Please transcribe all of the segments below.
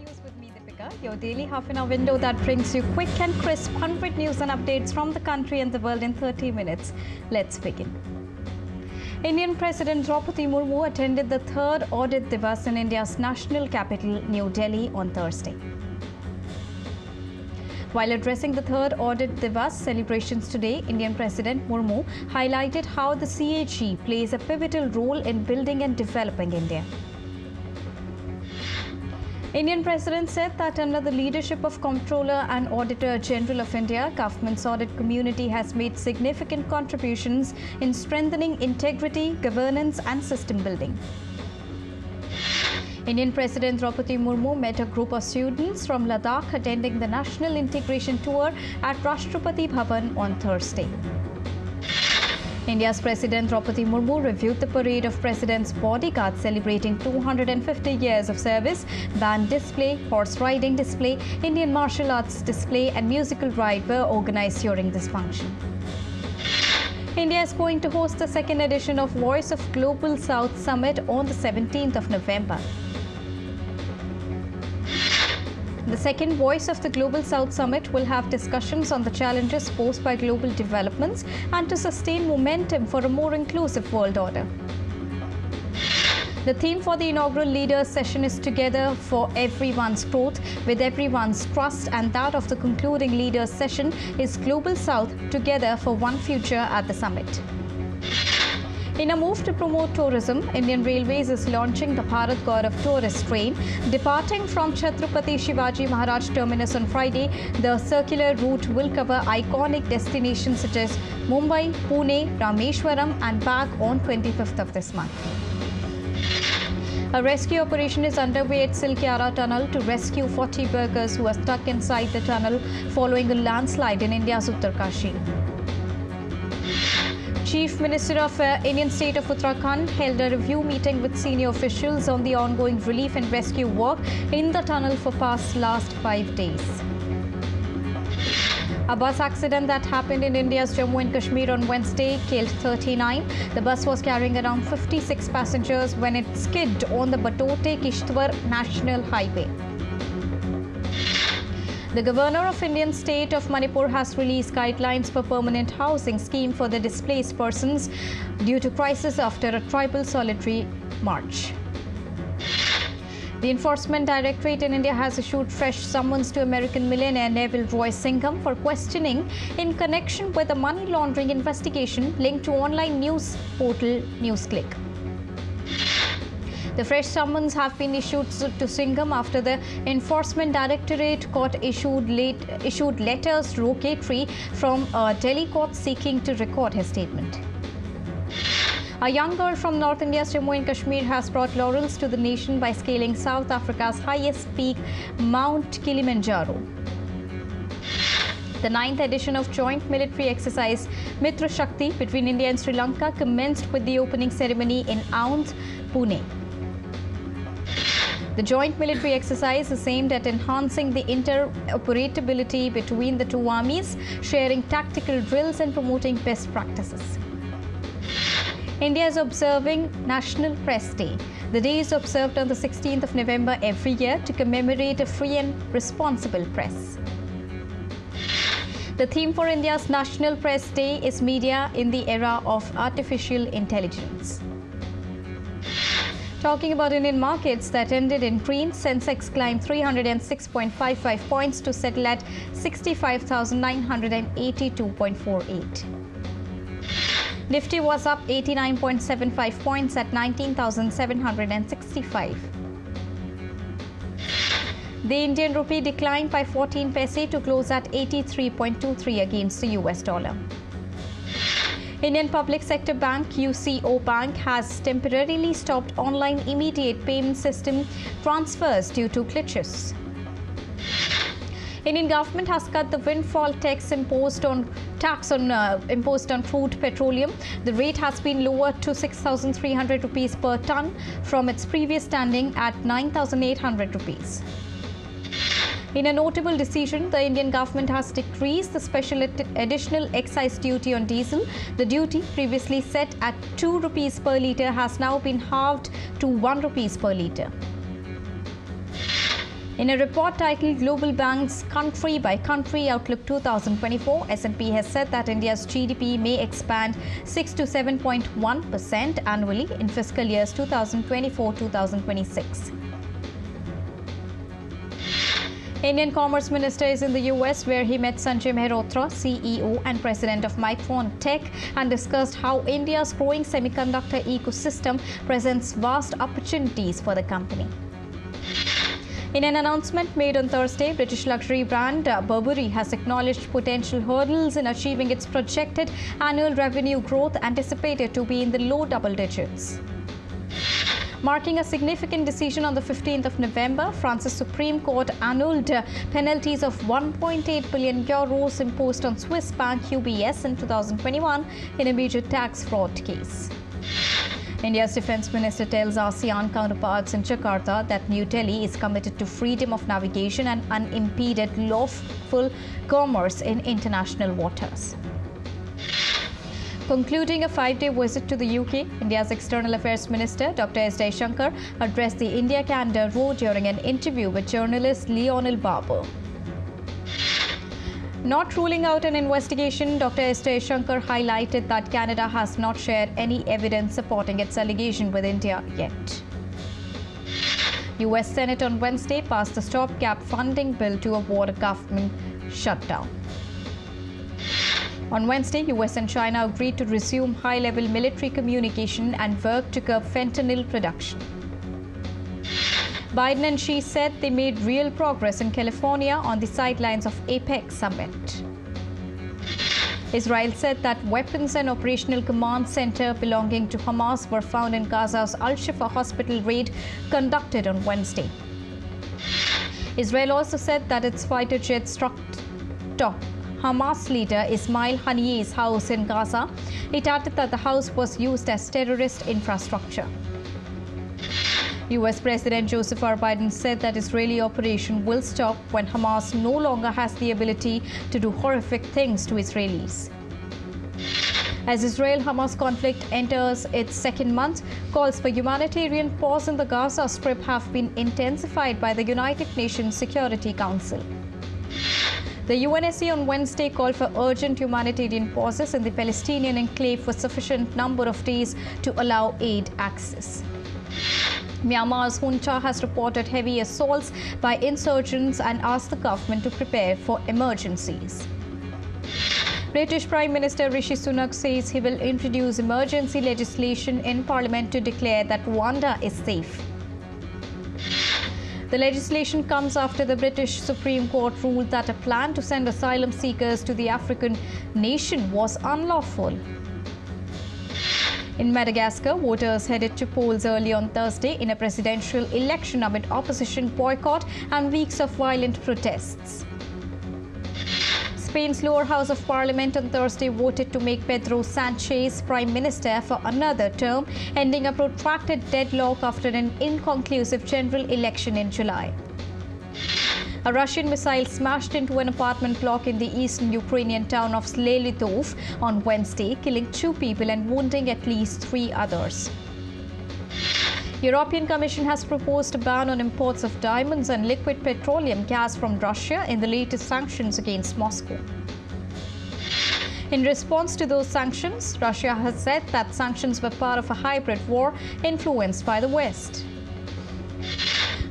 News with me, Deepika, your daily half-an-hour window that brings you quick and crisp 100 news and updates from the country and the world in 30 minutes. Let's begin. Indian President Draupadi Murmu attended the third Audit Divas in India's national capital, New Delhi, on Thursday. While addressing the third Audit Divas celebrations today, Indian President Murmu highlighted how the CAG plays a pivotal role in building and developing India. Indian President said that under the leadership of Comptroller and Auditor General of India, government's audit community has made significant contributions in strengthening integrity, governance and system building. Indian President Draupadi Murmu met a group of students from Ladakh attending the National Integration Tour at Rashtrapati Bhavan on Thursday. India's President Draupadi Murmu reviewed the parade of President's bodyguards celebrating 250 years of service, band display, horse riding display, Indian martial arts display and musical ride were organized during this function. India is going to host the second edition of Voice of Global South Summit on the 17th of November. The second Voice of the Global South Summit will have discussions on the challenges posed by global developments and to sustain momentum for a more inclusive world order. The theme for the inaugural Leaders Session is Together for Everyone's Growth, with everyone's trust, and that of the concluding Leaders Session is Global South Together for One Future at the summit. In a move to promote tourism, Indian Railways is launching the Bharat Gaurav tourist train. Departing from Chhatrapati Shivaji Maharaj terminus on Friday, the circular route will cover iconic destinations such as Mumbai, Pune, Rameshwaram and back on 25th of this month. A rescue operation is underway at Silkyara Tunnel to rescue 40 workers who are stuck inside the tunnel following a landslide in India's Uttarkashi. Chief Minister of Indian State of Uttarakhand held a review meeting with senior officials on the ongoing relief and rescue work in the tunnel for last 5 days. A bus accident that happened in India's Jammu and Kashmir on Wednesday killed 39. The bus was carrying around 56 passengers when it skidded on the Batote-Kishtwar National Highway. The Governor of Indian State of Manipur has released guidelines for permanent housing scheme for the displaced persons due to crisis after a tribal solidarity march. The Enforcement Directorate in India has issued fresh summons to American millionaire Neville Roy Singham for questioning in connection with a money laundering investigation linked to online news portal NewsClick. The fresh summons have been issued to Singham after the Enforcement Directorate court issued letters rogatory from a Delhi court seeking to record his statement. A young girl from North India's Jammu and Kashmir has brought laurels to the nation by scaling South Africa's highest peak, Mount Kilimanjaro. The 9th edition of joint military exercise Mitra Shakti between India and Sri Lanka commenced with the opening ceremony in Aundh, Pune. The joint military exercise is aimed at enhancing the interoperability between the two armies, sharing tactical drills and promoting best practices. India is observing National Press Day. The day is observed on the 16th of November every year to commemorate a free and responsible press. The theme for India's National Press Day is Media in the Era of Artificial Intelligence. Talking about Indian markets that ended in green, Sensex climbed 306.55 points to settle at 65,982.48. Nifty was up 89.75 points at 19,765. The Indian rupee declined by 14 paise to close at 83.23 against the US dollar. Indian Public Sector Bank UCO Bank has temporarily stopped online immediate payment system transfers due to glitches. Indian government has cut the windfall tax imposed on crude petroleum. The rate has been lowered to 6,300 rupees per ton from its previous standing at 9,800 rupees. In a notable decision, the Indian government has decreased the special additional excise duty on diesel. The duty, previously set at 2 rupees per litre, has now been halved to 1 rupees per litre. In a report titled Global Bank's Country by Country Outlook 2024, S&P has said that India's GDP may expand 6 to 7.1% annually in fiscal years 2024-2026. Indian Commerce Minister is in the US, where he met Sanjay Mehrotra, CEO and President of Micron Tech, and discussed how India's growing semiconductor ecosystem presents vast opportunities for the company. In an announcement made on Thursday, British luxury brand Burberry has acknowledged potential hurdles in achieving its projected annual revenue growth, anticipated to be in the low double digits. Marking a significant decision on the 15th of November, France's Supreme Court annulled penalties of 1.8 billion euros imposed on Swiss bank UBS in 2021 in a major tax fraud case. India's defense minister tells ASEAN counterparts in Jakarta that New Delhi is committed to freedom of navigation and unimpeded lawful commerce in international waters. Concluding a 5-day visit to the UK, India's External Affairs Minister Dr. S. Jaishankar addressed the India-Canada row during an interview with journalist Lionel Barber. Not ruling out an investigation, Dr. S. Jaishankar highlighted that Canada has not shared any evidence supporting its allegation with India yet. US Senate on Wednesday passed the stopgap funding bill to avoid a government shutdown. On Wednesday, US and China agreed to resume high-level military communication and work to curb fentanyl production. Biden and Xi said they made real progress in California on the sidelines of APEC summit. Israel said that weapons and operational command center belonging to Hamas were found in Gaza's Al-Shifa hospital raid conducted on Wednesday. Israel also said that its fighter jet struck Hamas leader Ismail Haniyeh's house in Gaza. It added that the house was used as terrorist infrastructure. US President Joseph R. Biden said that Israeli operation will stop when Hamas no longer has the ability to do horrific things to Israelis. As Israel-Hamas conflict enters its second month, calls for humanitarian pause in the Gaza Strip have been intensified by the United Nations Security Council. The UNSC on Wednesday called for urgent humanitarian pauses in the Palestinian enclave for sufficient number of days to allow aid access. Myanmar's junta has reported heavy assaults by insurgents and asked the government to prepare for emergencies. British Prime Minister Rishi Sunak says he will introduce emergency legislation in Parliament to declare that Rwanda is safe. The legislation comes after the British Supreme Court ruled that a plan to send asylum seekers to the African nation was unlawful. In Madagascar, voters headed to polls early on Thursday in a presidential election amid opposition boycott and weeks of violent protests. Spain's lower house of parliament on Thursday voted to make Pedro Sanchez prime minister for another term, ending a protracted deadlock after an inconclusive general election in July. A Russian missile smashed into an apartment block in the eastern Ukrainian town of Slelitov on Wednesday, killing 2 people and wounding at least 3 others. European Commission has proposed a ban on imports of diamonds and liquid petroleum gas from Russia in the latest sanctions against Moscow. In response to those sanctions, Russia has said that sanctions were part of a hybrid war influenced by the West.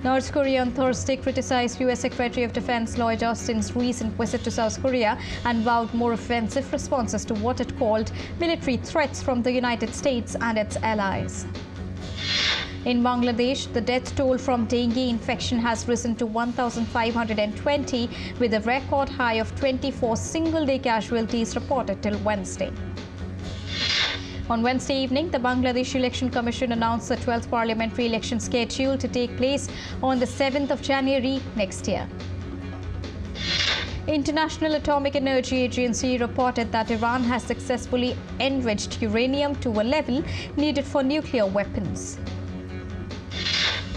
North Korea on Thursday criticized U.S. Secretary of Defense Lloyd Austin's recent visit to South Korea and vowed more offensive responses to what it called military threats from the United States and its allies. In Bangladesh, the death toll from dengue infection has risen to 1,520, with a record high of 24 single-day casualties reported till Wednesday. On Wednesday evening, the Bangladesh Election Commission announced the 12th parliamentary election scheduled to take place on the 7th of January next year. International Atomic Energy Agency reported that Iran has successfully enriched uranium to a level needed for nuclear weapons.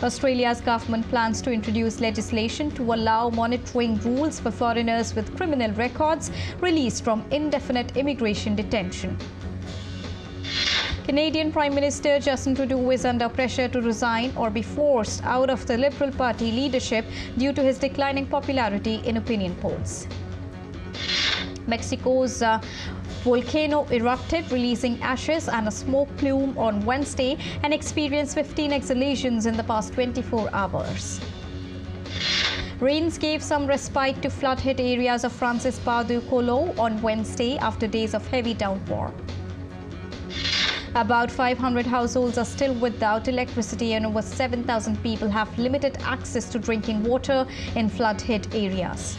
Australia's government plans to introduce legislation to allow monitoring rules for foreigners with criminal records released from indefinite immigration detention. Canadian Prime Minister Justin Trudeau is under pressure to resign or be forced out of the Liberal Party leadership due to his declining popularity in opinion polls. Mexico's volcano erupted, releasing ashes and a smoke plume on Wednesday and experienced 15 exhalations in the past 24 hours. Rains gave some respite to flood-hit areas of Francis Padu Colo on Wednesday after days of heavy downpour. About 500 households are still without electricity and over 7,000 people have limited access to drinking water in flood-hit areas.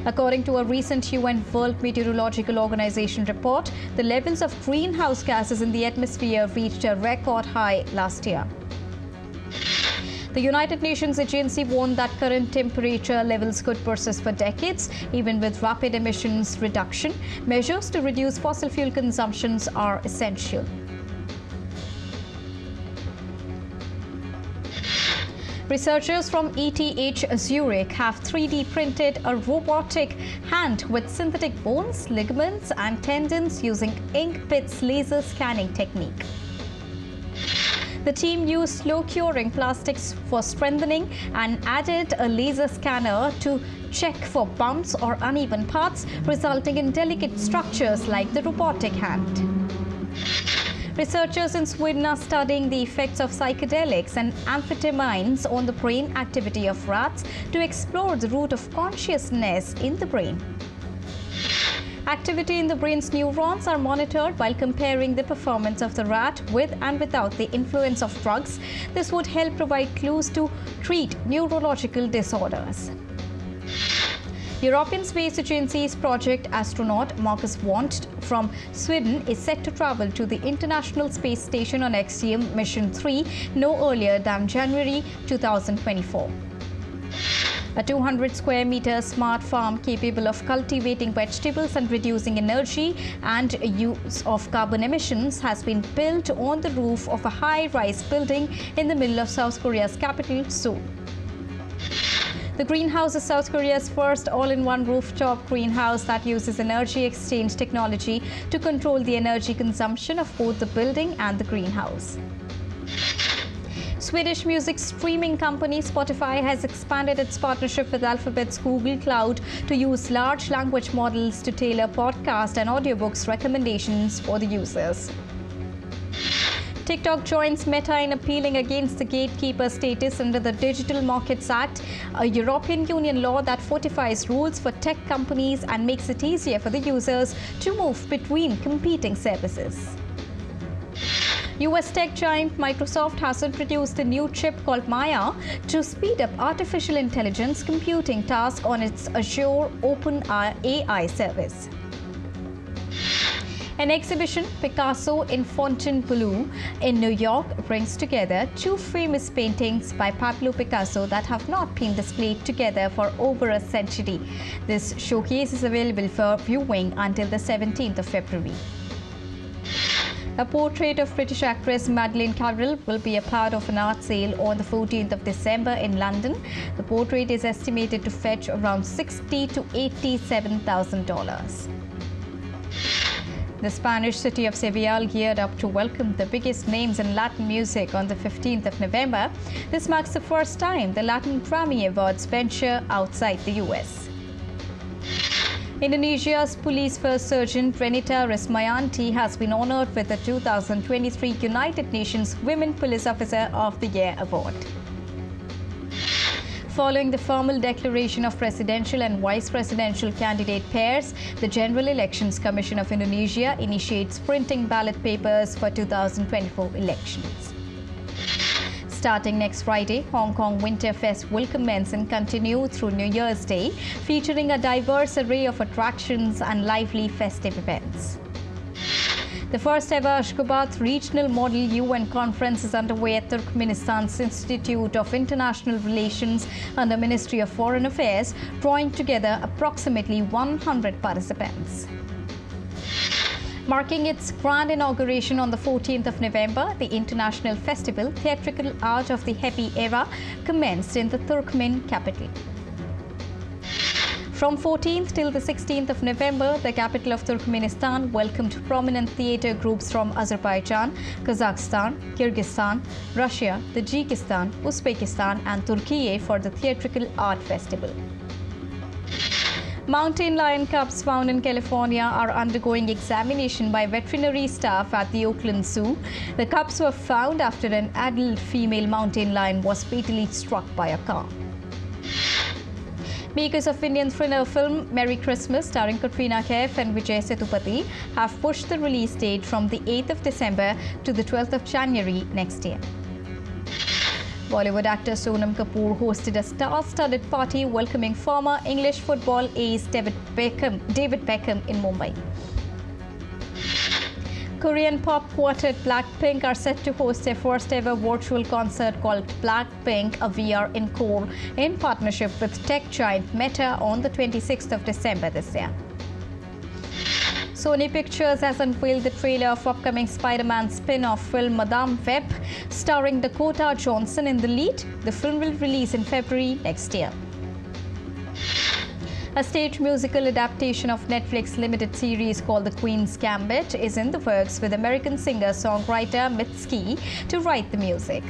According to a recent UN World Meteorological Organization report, the levels of greenhouse gases in the atmosphere reached a record high last year. The United Nations agency warned that current temperature levels could persist for decades, even with rapid emissions reduction. Measures to reduce fossil fuel consumptions are essential. Researchers from ETH Zurich have 3D printed a robotic hand with synthetic bones, ligaments and tendons using Inkpit's laser scanning technique. The team used slow-curing plastics for strengthening and added a laser scanner to check for bumps or uneven parts, resulting in delicate structures like the robotic hand. Researchers in Sweden are studying the effects of psychedelics and amphetamines on the brain activity of rats to explore the root of consciousness in the brain. Activity in the brain's neurons are monitored while comparing the performance of the rat with and without the influence of drugs. This would help provide clues to treat neurological disorders. European Space Agency's project astronaut Marcus Wandt from Sweden is set to travel to the International Space Station on Axiom Mission 3 no earlier than January 2024. A 200 square meter smart farm capable of cultivating vegetables and reducing energy and use of carbon emissions has been built on the roof of a high-rise building in the middle of South Korea's capital, Seoul. The greenhouse is South Korea's first all-in-one rooftop greenhouse that uses energy exchange technology to control the energy consumption of both the building and the greenhouse. Swedish music streaming company Spotify has expanded its partnership with Alphabet's Google Cloud to use large language models to tailor podcast and audiobooks recommendations for the users. TikTok joins Meta in appealing against the gatekeeper status under the Digital Markets Act, a European Union law that fortifies rules for tech companies and makes it easier for the users to move between competing services. US tech giant Microsoft has introduced a new chip called Maya to speed up artificial intelligence computing tasks on its Azure OpenAI service. An exhibition, Picasso in Fontainebleau in New York, brings together two famous paintings by Pablo Picasso that have not been displayed together for over a century. This showcase is available for viewing until the 17th of February. A portrait of British actress Madeleine Carroll will be a part of an art sale on the 14th of December in London. The portrait is estimated to fetch around $60,000 to $87,000. The Spanish city of Seville geared up to welcome the biggest names in Latin music on the 15th of November. This marks the first time the Latin Grammy Awards venture outside the US. Indonesia's police first sergeant Renita Rismayanti has been honored with the 2023 United Nations Women Police Officer of the Year award. Following the formal declaration of presidential and vice presidential candidate pairs, the General Elections Commission of Indonesia initiates printing ballot papers for 2024 elections. Starting next Friday, Hong Kong Winter Fest will commence and continue through New Year's Day, featuring a diverse array of attractions and lively festive events. The first ever Ashgabat Regional Model UN Conference is underway at Turkmenistan's Institute of International Relations under Ministry of Foreign Affairs, drawing together approximately 100 participants. Marking its grand inauguration on the 14th of November, the international festival, Theatrical Art of the Happy Era, commenced in the Turkmen capital. From 14th till the 16th of November, the capital of Turkmenistan welcomed prominent theatre groups from Azerbaijan, Kazakhstan, Kyrgyzstan, Russia, Tajikistan, Uzbekistan and Turkey for the Theatrical Art Festival. Mountain lion cubs found in California are undergoing examination by veterinary staff at the Oakland Zoo. The cubs were found after an adult female mountain lion was fatally struck by a car. Makers of Indian thriller film Merry Christmas, starring Katrina Kaif and Vijay Sethupathi, have pushed the release date from the 8th of December to the 12th of January next year. Bollywood actor Sonam Kapoor hosted a star-studded party welcoming former English football ace David Beckham in Mumbai. Korean pop quartet Blackpink are set to host their first-ever virtual concert called Blackpink A VR Encore in partnership with tech giant Meta on the 26th of December this year. Sony Pictures has unveiled the trailer of upcoming Spider-Man spin-off film Madame Web, starring Dakota Johnson in the lead. The film will release in February next year. A stage musical adaptation of Netflix limited series called The Queen's Gambit is in the works, with American singer-songwriter Mitski to write the music.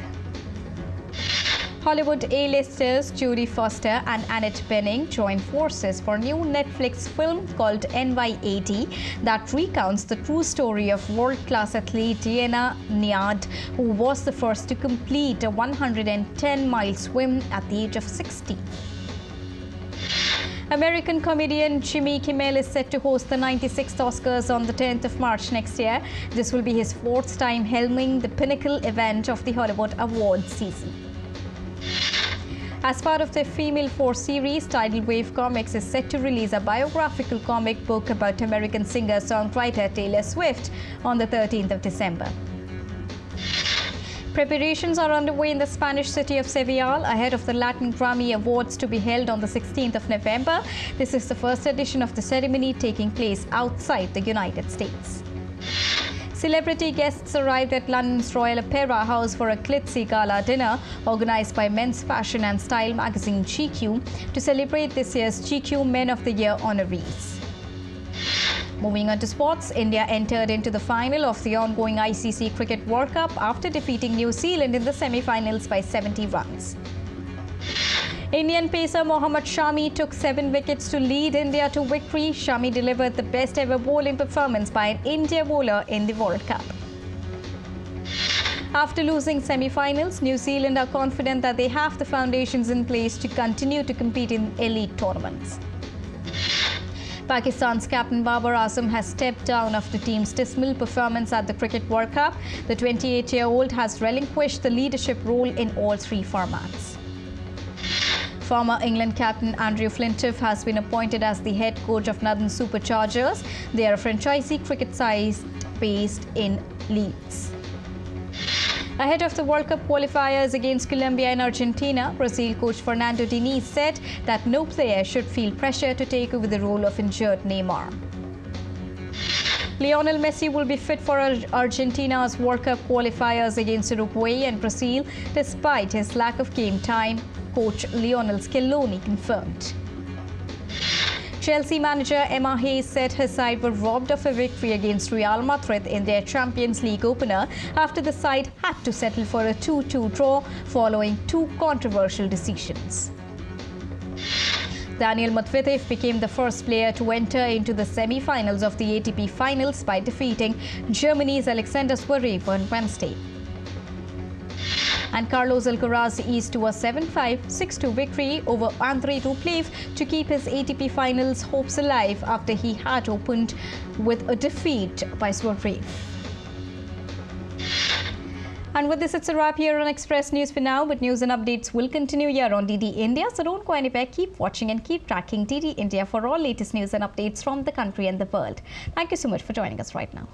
Hollywood A-listers Jodie Foster and Annette Bening join forces for a new Netflix film called NY80 that recounts the true story of world-class athlete Diana Niad, who was the first to complete a 110-mile swim at the age of 60. American comedian Jimmy Kimmel is set to host the 96th Oscars on the 10th of March next year. This will be his fourth time helming the pinnacle event of the Hollywood awards season. As part of their Female Force series, Tidal Wave Comics is set to release a biographical comic book about American singer-songwriter Taylor Swift on the 13th of December. Preparations are underway in the Spanish city of Seville ahead of the Latin Grammy Awards to be held on the 16th of November. This is the first edition of the ceremony taking place outside the United States. Celebrity guests arrived at London's Royal Opera House for a glitzy gala dinner organized by men's fashion and style magazine GQ to celebrate this year's GQ Men of the Year honorees. Moving on to sports, India entered into the final of the ongoing ICC Cricket World Cup after defeating New Zealand in the semi-finals by 70 runs. Indian pacer Mohammad Shami took 7 wickets to lead India to victory. Shami delivered the best ever bowling performance by an India bowler in the World Cup. After losing semi-finals, New Zealand are confident that they have the foundations in place to continue to compete in elite tournaments. Pakistan's captain Babar Azam has stepped down after the team's dismal performance at the Cricket World Cup. The 28-year-old has relinquished the leadership role in all 3 formats. Former England captain Andrew Flintoff has been appointed as the head coach of Northern Superchargers. They are a franchisee cricket side based in Leeds. Ahead of the World Cup qualifiers against Colombia and Argentina, Brazil coach Fernando Diniz said that no player should feel pressure to take over the role of injured Neymar. Lionel Messi will be fit for Argentina's World Cup qualifiers against Uruguay and Brazil despite his lack of game time, coach Lionel Scaloni confirmed. Chelsea manager Emma Hayes said her side were robbed of a victory against Real Madrid in their Champions League opener after the side had to settle for a 2-2 draw following 2 controversial decisions. Daniil Medvedev became the first player to enter into the semi-finals of the ATP Finals by defeating Germany's Alexander Zverev on Wednesday. And Carlos Alcaraz eased to a 7-5, 6-2 victory over Andrei Rublev to keep his ATP Finals hopes alive after he had opened with a defeat by Zverev. And with this, it's a wrap here on Express News for now, but news and updates will continue here on DD India. So don't go anywhere, keep watching and keep tracking DD India for all latest news and updates from the country and the world. Thank you so much for joining us right now.